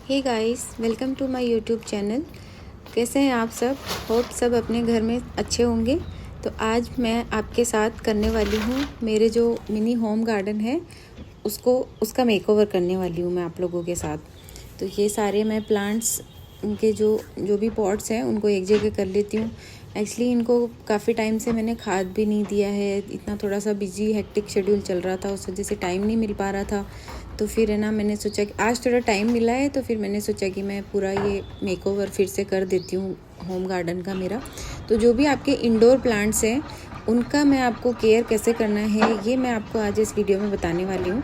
Hey guys, welcome to my YouTube channel. कैसे हैं आप सब? होप सब अपने घर में अच्छे होंगे। तो आज मैं आपके साथ करने वाली हूँ मेरे जो मिनी होम गार्डन है उसका मेकओवर करने वाली हूँ मैं आप लोगों के साथ। तो ये सारे मैं प्लांट्स उनके जो भी पॉट्स हैं उनको एक जगह कर लेती हूँ। एक्चुअली इनको काफ़ी टाइम से मैंने खाद भी नहीं दिया है, इतना थोड़ा सा बिजी हेक्टिक शेड्यूल चल रहा था, उस वजह से टाइम नहीं मिल पा रहा था। तो फिर है ना, मैंने सोचा कि आज थोड़ा टाइम मिला है तो फिर मैंने सोचा कि मैं पूरा ये मेकओवर फिर से कर देती हूँ होम गार्डन का मेरा। तो जो भी आपके इंडोर प्लांट्स हैं उनका मैं आपको केयर कैसे करना है ये मैं आपको आज इस वीडियो में बताने वाली हूँ।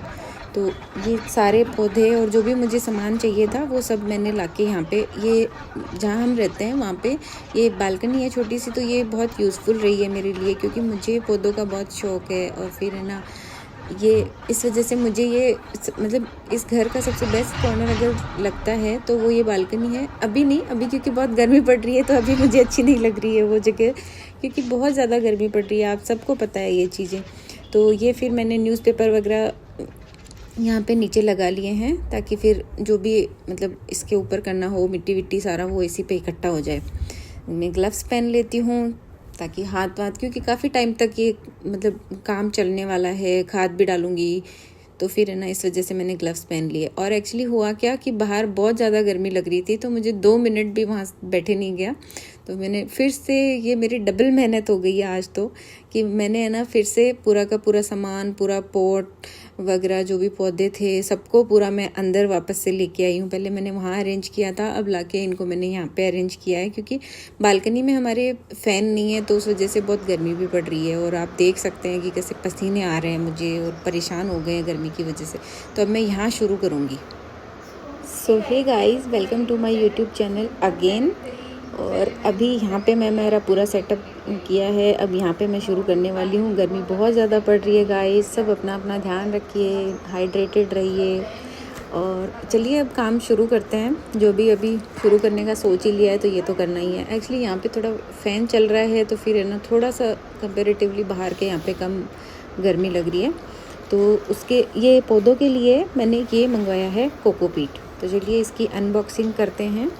तो ये सारे पौधे और जो भी मुझे सामान चाहिए था वो सब मैंने लाके यहाँ पे, ये जहाँ हम रहते हैं वहाँ पे ये बालकनी है छोटी सी, तो ये बहुत यूज़फुल रही है मेरे लिए, क्योंकि मुझे पौधों का बहुत शौक है। और फिर है ना, ये इस वजह से मुझे ये मतलब इस घर का सबसे बेस्ट कॉर्नर अगर लगता है तो वो ये बालकनी है। अभी नहीं, अभी क्योंकि बहुत गर्मी पड़ रही है तो अभी मुझे अच्छी नहीं लग रही है वो जगह, क्योंकि बहुत ज़्यादा गर्मी पड़ रही है, आप सबको पता है ये चीज़ें। तो ये फिर मैंने न्यूज़पेपर वगैरह यहाँ पे नीचे लगा लिए हैं ताकि फिर जो भी मतलब इसके ऊपर करना हो, मिट्टी विट्टी सारा वो इसी पे इकट्ठा हो जाए। मैं ग्लव्स पहन लेती हूँ ताकि हाथ वाथ, क्योंकि काफ़ी टाइम तक ये मतलब काम चलने वाला है, खाद भी डालूंगी तो फिर है ना, इस वजह से मैंने ग्लव्स पहन लिए। और एक्चुअली हुआ क्या कि बाहर बहुत ज़्यादा गर्मी लग रही थी तो मुझे 2 मिनट भी वहाँ बैठे नहीं गया। तो मैंने फिर से, ये मेरी डबल मेहनत हो गई है आज तो, कि मैंने है ना फिर से पूरा का पूरा सामान, पूरा पॉट वगैरह जो भी पौधे थे सबको पूरा मैं अंदर वापस से लेके आई हूँ। पहले मैंने वहाँ अरेंज किया था, अब लाके इनको मैंने यहाँ पे अरेंज किया है, क्योंकि बालकनी में हमारे फ़ैन नहीं है तो उस वजह से बहुत गर्मी भी पड़ रही है। और आप देख सकते हैं कि कैसे पसीने आ रहे हैं मुझे और परेशान हो गए हैं गर्मी की वजह से। तो अब मैं यहाँ शुरू करूँगी। So hey guys, welcome to my YouTube channel again. और अभी यहाँ पे मैं मेरा पूरा सेटअप किया है, अब यहाँ पे मैं शुरू करने वाली हूँ। गर्मी बहुत ज़्यादा पड़ रही है गाइस, सब अपना अपना ध्यान रखिए, हाइड्रेटेड रहिए। और चलिए अब काम शुरू करते हैं। जो भी अभी शुरू करने का सोच ही लिया है तो ये तो करना ही है। एक्चुअली यहाँ पे थोड़ा फ़ैन चल रहा है तो फिर है ना, थोड़ा सा कंपेरेटिवली बाहर के यहाँ पे कम गर्मी लग रही है। तो उसके ये पौधों के लिए मैंने ये मंगवाया है कोकोपीट। तो चलिए इसकी अनबॉक्सिंग करते हैं।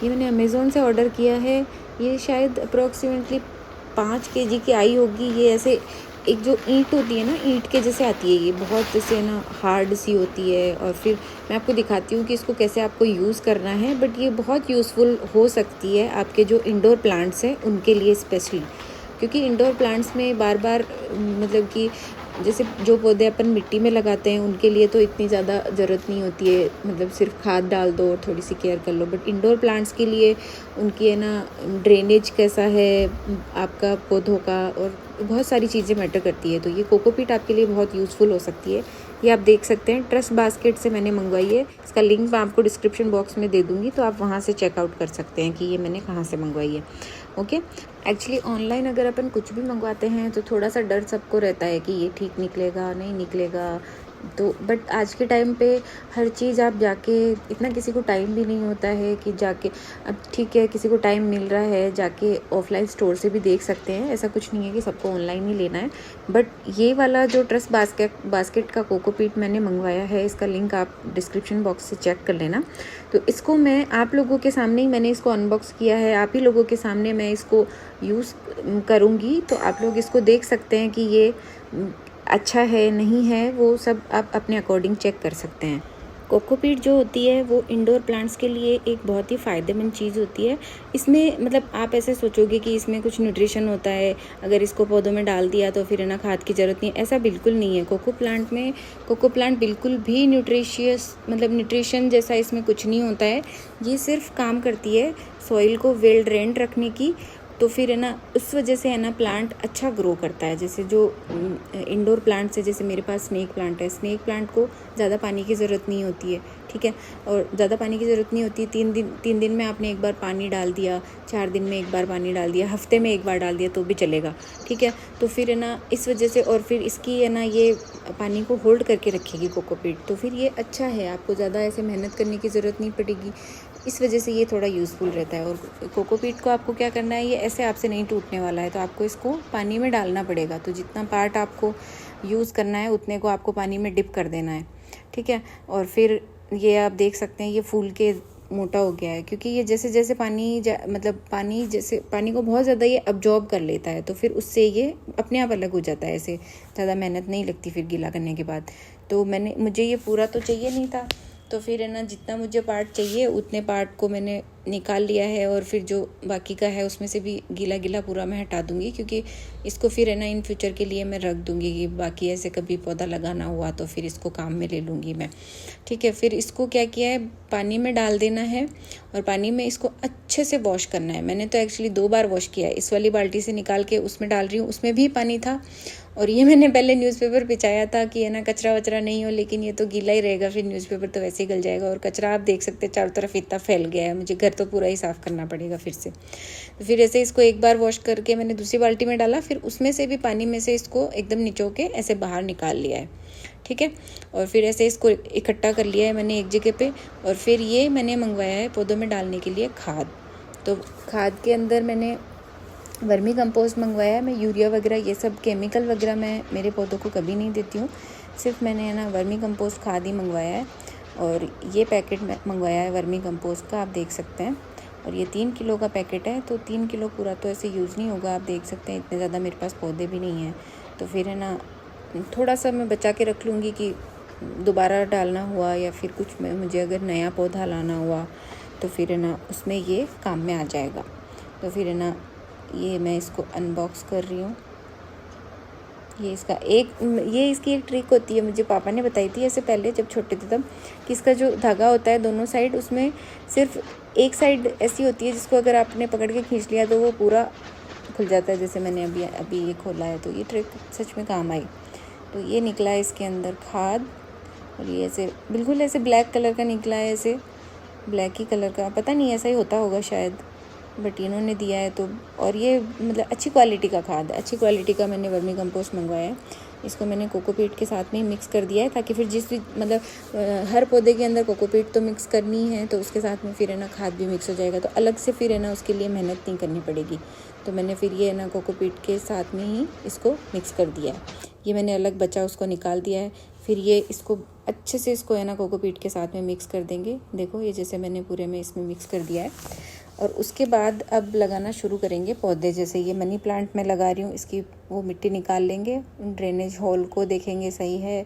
ये मैंने अमेज़ोन से ऑर्डर किया है। ये शायद अप्रोक्सीमेटली 5 kg की आई होगी। ये ऐसे एक जो ईंट होती है ना, ईंट के जैसे आती है, ये बहुत जैसे ना हार्ड सी होती है। और फिर मैं आपको दिखाती हूँ कि इसको कैसे आपको यूज़ करना है। बट ये बहुत यूज़फुल हो सकती है आपके जो इंडोर प्लांट्स हैं उनके लिए स्पेशली, क्योंकि इंडोर प्लांट्स में बार बार मतलब कि जैसे जो पौधे अपन मिट्टी में लगाते हैं उनके लिए तो इतनी ज़्यादा ज़रूरत नहीं होती है, मतलब सिर्फ खाद डाल दो और थोड़ी सी केयर कर लो। बट इंडोर प्लांट्स के लिए उनकी है ना ड्रेनेज कैसा है आपका पौधों का, और बहुत सारी चीज़ें मैटर करती है। तो ये कोकोपीट आपके लिए बहुत यूज़फुल हो सकती है। ये आप देख सकते हैं, ट्रस्ट बास्केट से मैंने मंगवाई है। इसका लिंक मैं आपको डिस्क्रिप्शन बॉक्स में दे दूँगी, तो आप वहाँ से चेकआउट कर सकते हैं कि ये मैंने कहाँ से मंगवाई है। ओके। एक्चुअली ऑनलाइन अगर अपन कुछ भी मंगवाते हैं तो थोड़ा सा डर सबको रहता है कि ये ठीक निकलेगा नहीं निकलेगा। तो बट आज के टाइम पे हर चीज़ आप जाके, इतना किसी को टाइम भी नहीं होता है कि जाके, अब ठीक है किसी को टाइम मिल रहा है जाके ऑफलाइन स्टोर से भी देख सकते हैं, ऐसा कुछ नहीं है कि सबको ऑनलाइन ही लेना है। बट ये वाला जो ट्रस्ट बास्केट का कोकोपीट मैंने मंगवाया है, इसका लिंक आप डिस्क्रिप्शन बॉक्स से चेक कर लेना। तो इसको मैं आप लोगों के सामने ही मैंने इसको अनबॉक्स किया है, आप ही लोगों के सामने मैं इसको यूज़ करूँगी। तो आप लोग इसको देख सकते हैं कि ये अच्छा है नहीं है, वो सब आप अपने अकॉर्डिंग चेक कर सकते हैं। कोकोपीट जो होती है वो इंडोर प्लांट्स के लिए एक बहुत ही फ़ायदेमंद चीज़ होती है। इसमें मतलब आप ऐसे सोचोगे कि इसमें कुछ न्यूट्रिशन होता है, अगर इसको पौधों में डाल दिया तो फिर है ना खाद की ज़रूरत नहीं, ऐसा बिल्कुल नहीं है। कोको प्लांट बिल्कुल भी न्यूट्रिशियस, मतलब न्यूट्रिशन जैसा इसमें कुछ नहीं होता है। ये सिर्फ काम करती है सॉइल को वेल ड्रेन्ड रखने की। तो फिर है ना, उस वजह से है ना प्लांट अच्छा ग्रो करता है। जैसे जो इंडोर प्लांट्स है, जैसे मेरे पास स्नेक प्लांट है, स्नेक प्लांट को ज़्यादा पानी की ज़रूरत नहीं होती है, ठीक है। और ज़्यादा पानी की ज़रूरत नहीं होती, 3 दिन में आपने एक बार पानी डाल दिया, 4 दिन में एक बार पानी डाल दिया, हफ्ते में एक बार डाल दिया तो भी चलेगा, ठीक है। तो फिर है ना इस वजह से, और फिर इसकी है ना ये पानी को होल्ड करके रखेगी कोकोपीट, तो फिर ये अच्छा है, आपको ज़्यादा ऐसे मेहनत करने की ज़रूरत नहीं पड़ेगी। इस वजह से ये थोड़ा यूज़फुल रहता है। और कोकोपीट को आपको क्या करना है, ये ऐसे आपसे नहीं टूटने वाला है, तो आपको इसको पानी में डालना पड़ेगा। तो जितना पार्ट आपको यूज़ करना है उतने को आपको पानी में डिप कर देना है, ठीक है। और फिर ये आप देख सकते हैं ये फूल के मोटा हो गया है, क्योंकि ये जैसे जैसे पानी को बहुत ज़्यादा ये अब्जॉर्ब कर लेता है, तो फिर उससे ये अपने आप अलग हो जाता है। ऐसे ज़्यादा मेहनत नहीं लगती फिर गीला करने के बाद। तो मुझे ये पूरा तो चाहिए नहीं था, तो फिर है ना जितना मुझे पार्ट चाहिए उतने पार्ट को मैंने निकाल लिया है, और फिर जो बाकी का है उसमें से भी गीला गीला पूरा मैं हटा दूँगी, क्योंकि इसको फिर है ना इन फ्यूचर के लिए मैं रख दूँगी कि बाकी ऐसे कभी पौधा लगाना हुआ तो फिर इसको काम में ले लूँगी मैं। ठीक है, फिर इसको क्या किया है, पानी में डाल देना है और पानी में इसको अच्छे से वॉश करना है। मैंने तो एक्चुअली 2 बार वॉश किया है, इस वाली बाल्टी से निकाल के उसमें डाल रही हूँ, उसमें भी पानी था। और ये मैंने पहले न्यूज़पेपर बिछाया था कि है ना कचरा वचरा नहीं हो, लेकिन ये तो गीला ही रहेगा, फिर न्यूज़पेपर तो वैसे ही गल जाएगा। और कचरा आप देख सकते हैं चारों तरफ इतना फैल गया है, मुझे घर तो पूरा ही साफ़ करना पड़ेगा फिर से। तो फिर ऐसे इसको एक बार वॉश करके मैंने दूसरी बाल्टी में डाला, फिर उसमें से भी पानी में से इसको एकदम निचो के ऐसे बाहर निकाल लिया है। ठीक है, और फिर ऐसे इसको इकट्ठा कर लिया है मैंने एक जगह पे। और फिर ये मैंने मंगवाया है पौधों में डालने के लिए खाद। तो खाद के अंदर मैंने वर्मी कंपोस्ट मंगवाया है। मैं यूरिया वगैरह ये सब केमिकल वगैरह मैं मेरे पौधों को कभी नहीं देती हूँ, सिर्फ मैंने है ना वर्मी कंपोस्ट खाद ही मंगवाया है। और ये पैकेट मंगवाया है वर्मी कंपोस्ट का, आप देख सकते हैं। और ये 3 किलो का पैकेट है, तो 3 किलो पूरा तो ऐसे यूज़ नहीं होगा, आप देख सकते हैं। इतने ज़्यादा मेरे पास पौधे भी नहीं हैं, तो फिर है ना थोड़ा सा मैं बचा के रख लूँगी कि दोबारा डालना हुआ या फिर कुछ में मुझे अगर नया पौधा लाना हुआ तो फिर है ना उसमें ये काम में आ जाएगा। तो फिर है ना ये मैं इसको अनबॉक्स कर रही हूँ। ये इसकी एक ट्रिक होती है, मुझे पापा ने बताई थी ऐसे पहले जब छोटे थे तब, कि इसका जो धागा होता है दोनों साइड, उसमें सिर्फ एक साइड ऐसी होती है जिसको अगर आपने पकड़ के खींच लिया तो वो पूरा खुल जाता है। जैसे मैंने अभी ये खोला है, तो ये ट्रिक सच में काम आई। तो ये निकला है इसके अंदर खाद, और ये ऐसे बिल्कुल ऐसे ब्लैक कलर का निकला है, ऐसे ब्लैक ही कलर का, पता नहीं ऐसा ही होता होगा शायद, बट इन्होंने दिया है। तो और ये मतलब अच्छी क्वालिटी का खाद है, अच्छी क्वालिटी का मैंने वर्मी कंपोस्ट मंगवाया है। इसको मैंने कोकोपीट के साथ में मिक्स कर दिया है, ताकि फिर हर पौधे के अंदर कोकोपीट तो मिक्स करनी है, तो उसके साथ में फिर है ना खाद भी मिक्स हो जाएगा, तो अलग से फिर है ना उसके लिए मेहनत नहीं करनी पड़ेगी। तो मैंने फिर ये है ना कोकोपीट के साथ में ही इसको मिक्स कर दिया है। ये मैंने अलग बचा उसको निकाल दिया है। फिर ये इसको अच्छे से इसको है ना कोकोपीट के साथ में मिक्स कर देंगे। देखो ये जैसे मैंने पूरे में इसमें मिक्स कर दिया है। और उसके बाद अब लगाना शुरू करेंगे पौधे। जैसे ये मनी प्लांट मैं लगा रही हूँ, इसकी वो मिट्टी निकाल लेंगे, ड्रेनेज होल को देखेंगे सही है।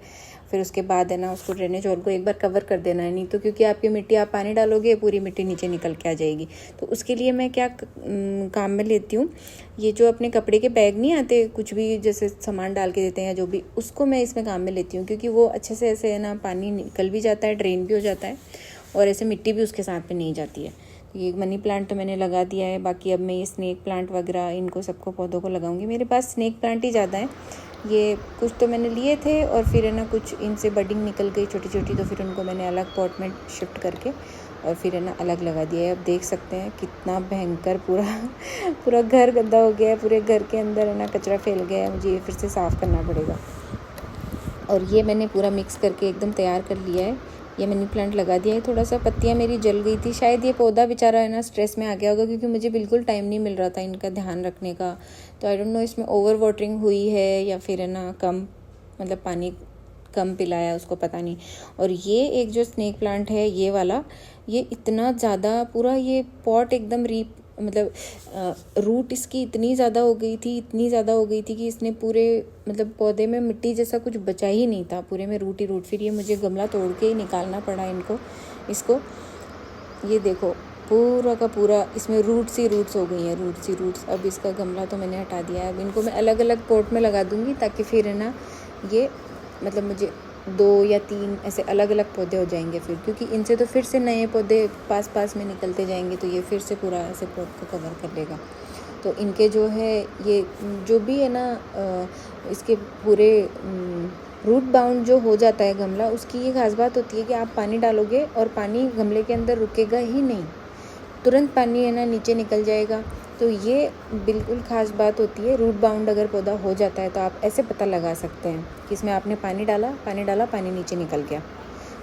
फिर उसके बाद है ना उसको ड्रेनेज होल को एक बार कवर कर देना है, नहीं तो क्योंकि आपकी मिट्टी आप पानी डालोगे पूरी मिट्टी नीचे निकल के आ जाएगी। तो उसके लिए मैं क्या काम में लेती हूँ, ये जो अपने कपड़े के बैग नहीं आते, कुछ भी जैसे सामान डाल के देते हैं या जो भी, उसको मैं इसमें काम में लेती हूँ, क्योंकि वो अच्छे से ऐसे है ना पानी निकल भी जाता है, ड्रेन भी हो जाता है, और ऐसे मिट्टी भी उसके साथ में नहीं जाती है। ये मनी प्लांट तो मैंने लगा दिया है। बाकी अब मैं ये स्नेक प्लांट वगैरह इनको सबको पौधों को लगाऊंगी। मेरे पास स्नेक प्लांट ही ज़्यादा है, ये कुछ तो मैंने लिए थे और फिर है ना कुछ इनसे बडिंग निकल गई छोटी छोटी, तो फिर उनको मैंने अलग पॉट में शिफ्ट करके और फिर है ना अलग लगा दिया है। अब देख सकते हैं कितना भयंकर पूरा घर गंदा हो गया है, पूरे घर के अंदर है ना कचरा फैल गया है, मुझे ये फिर से साफ़ करना पड़ेगा। और ये मैंने पूरा मिक्स करके एकदम तैयार कर लिया है। ये मनी प्लांट लगा दिया है। थोड़ा सा पत्तियाँ मेरी जल गई थी, शायद ये पौधा बेचारा है ना स्ट्रेस में आ गया होगा, क्योंकि मुझे बिल्कुल टाइम नहीं मिल रहा था इनका ध्यान रखने का। तो आई डोंट नो इसमें ओवर वाटरिंग हुई है या फिर है ना मतलब पानी कम पिलाया उसको, पता नहीं। और ये एक जो स्नेक प्लांट है ये वाला, ये इतना ज़्यादा पूरा ये पॉट एकदम रूट इसकी इतनी ज़्यादा हो गई थी कि इसने पूरे मतलब पौधे में मिट्टी जैसा कुछ बचा ही नहीं था, पूरे में रूट ही रूट। फिर ये मुझे गमला तोड़ के ही निकालना पड़ा इसको। ये देखो पूरा का पूरा इसमें रूट्स हो गई हैं, रूट्स। अब इसका गमला तो मैंने हटा दिया है। अब इनको मैं अलग अलग पॉट में लगा दूँगी, ताकि फिर है ना ये मतलब मुझे 2 या 3 ऐसे अलग अलग पौधे हो जाएंगे फिर, क्योंकि इनसे तो फिर से नए पौधे पास में निकलते जाएंगे, तो ये फिर से पूरा ऐसे पॉट को कवर कर लेगा। तो इनके जो है ये जो भी है ना इसके पूरे रूट बाउंड जो हो जाता है गमला, उसकी ये खास बात होती है कि आप पानी डालोगे और पानी गमले के अंदर रुकेगा ही नहीं, तुरंत पानी है ना नीचे निकल जाएगा। तो ये बिल्कुल ख़ास बात होती है। रूट बाउंड अगर पौधा हो जाता है तो आप ऐसे पता लगा सकते हैं कि इसमें आपने पानी डाला, पानी नीचे निकल गया,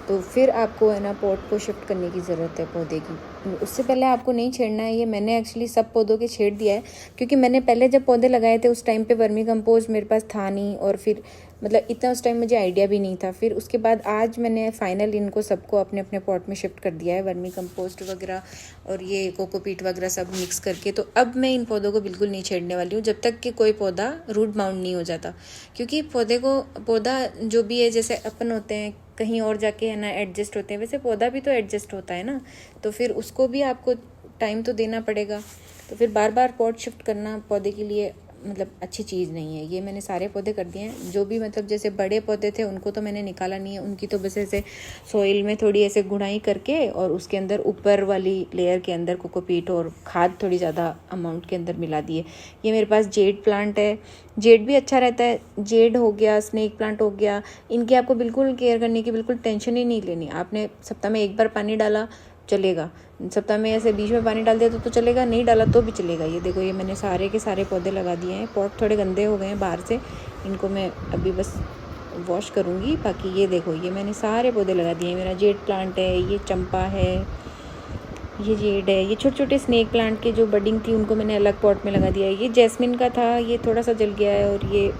तो फिर आपको है ना पॉट को शिफ्ट करने की ज़रूरत है पौधे की। उससे पहले आपको नहीं छेड़ना है। ये मैंने एक्चुअली सब पौधों के छेड़ दिया है, क्योंकि मैंने पहले जब पौधे लगाए थे उस टाइम पे वर्मी कंपोस्ट मेरे पास था नहीं, और फिर मतलब इतना उस टाइम मुझे आइडिया भी नहीं था। फिर उसके बाद आज मैंने फाइनल इनको सबको अपने अपने पॉट में शिफ्ट कर दिया है, वर्मी कंपोस्ट वगैरह और ये कोकोपीट वगैरह सब मिक्स करके। तो अब मैं इन पौधों को बिल्कुल नहीं छेड़ने वाली हूँ जब तक कि कोई पौधा रूट बाउंड नहीं हो जाता, क्योंकि पौधा जो भी है, जैसे अपन होते हैं कहीं और जाके है ना एडजस्ट होते हैं, वैसे पौधा भी तो एडजस्ट होता है ना। तो फिर उसको भी आपको टाइम तो देना पड़ेगा। तो फिर बार बार पॉट शिफ्ट करना पौधे के लिए मतलब अच्छी चीज़ नहीं है। ये मैंने सारे पौधे कर दिए हैं। जो भी मतलब जैसे बड़े पौधे थे उनको तो मैंने निकाला नहीं है, उनकी तो बस ऐसे सॉइल में थोड़ी ऐसे गुड़ाई करके और उसके अंदर ऊपर वाली लेयर के अंदर कोकोपीट और खाद थोड़ी ज़्यादा अमाउंट के अंदर मिला दिए। ये मेरे पास जेड प्लांट है, जेड भी अच्छा रहता है। जेड हो गया, स्नेक प्लांट हो गया, इनकी आपको बिल्कुल केयर करने की बिल्कुल टेंशन ही नहीं लेनी। आपने सप्ताह में एक बार पानी डाला चलेगा, सप्ताह में ऐसे बीच में पानी डाल दिया तो चलेगा, नहीं डाला तो भी चलेगा। ये देखो, ये मैंने सारे के सारे पौधे लगा दिए हैं। पॉट थोड़े गंदे हो गए हैं बाहर से, इनको मैं अभी बस वॉश करूँगी। बाकी ये देखो, ये मैंने सारे पौधे लगा दिए हैं। मेरा जेड प्लांट है, ये चंपा है, ये जेड है, ये छोटे छोटे स्नेक प्लांट की जो बडिंग थी उनको मैंने अलग पॉट में लगा दिया है। ये जैस्मिन का था, ये थोड़ा सा जल गया है। और ये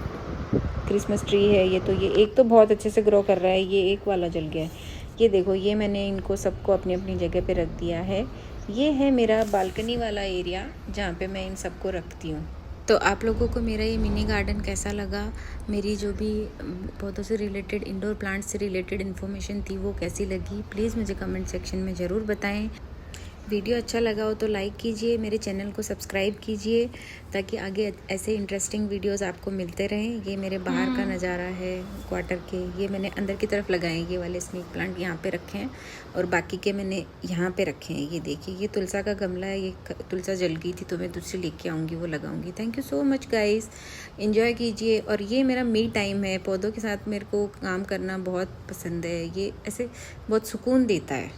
क्रिसमस ट्री है, ये तो ये एक तो बहुत अच्छे से ग्रो कर रहा है, ये एक वाला जल गया है। ये देखो, ये मैंने इनको सबको अपनी अपनी जगह पे रख दिया है। ये है मेरा बालकनी वाला एरिया जहाँ पे मैं इन सबको रखती हूँ। तो आप लोगों को मेरा ये मिनी गार्डन कैसा लगा, मेरी जो भी पौधों से रिलेटेड, इंडोर प्लांट्स से रिलेटेड इन्फॉर्मेशन थी वो कैसी लगी, प्लीज़ मुझे कमेंट सेक्शन में ज़रूर बताएं। वीडियो अच्छा लगा हो तो लाइक कीजिए, मेरे चैनल को सब्सक्राइब कीजिए ताकि आगे ऐसे इंटरेस्टिंग वीडियोस आपको मिलते रहें। ये मेरे बाहर का नज़ारा है क्वार्टर के, ये मैंने अंदर की तरफ लगाए हैं। ये वाले स्नेक प्लांट यहाँ पे रखे हैं और बाकी के मैंने यहाँ पे रखे हैं। ये देखिए, ये तुलसा का गमला है, ये तुलसा जल गई थी तो मैं दूसरी लेके आऊँगी, वो लगाऊँगी। Thank you so much guys, enjoy कीजिए। और ये मेरा मी टाइम है, पौधों के साथ मेरे को काम करना बहुत पसंद है। ये ऐसे बहुत सुकून देता है।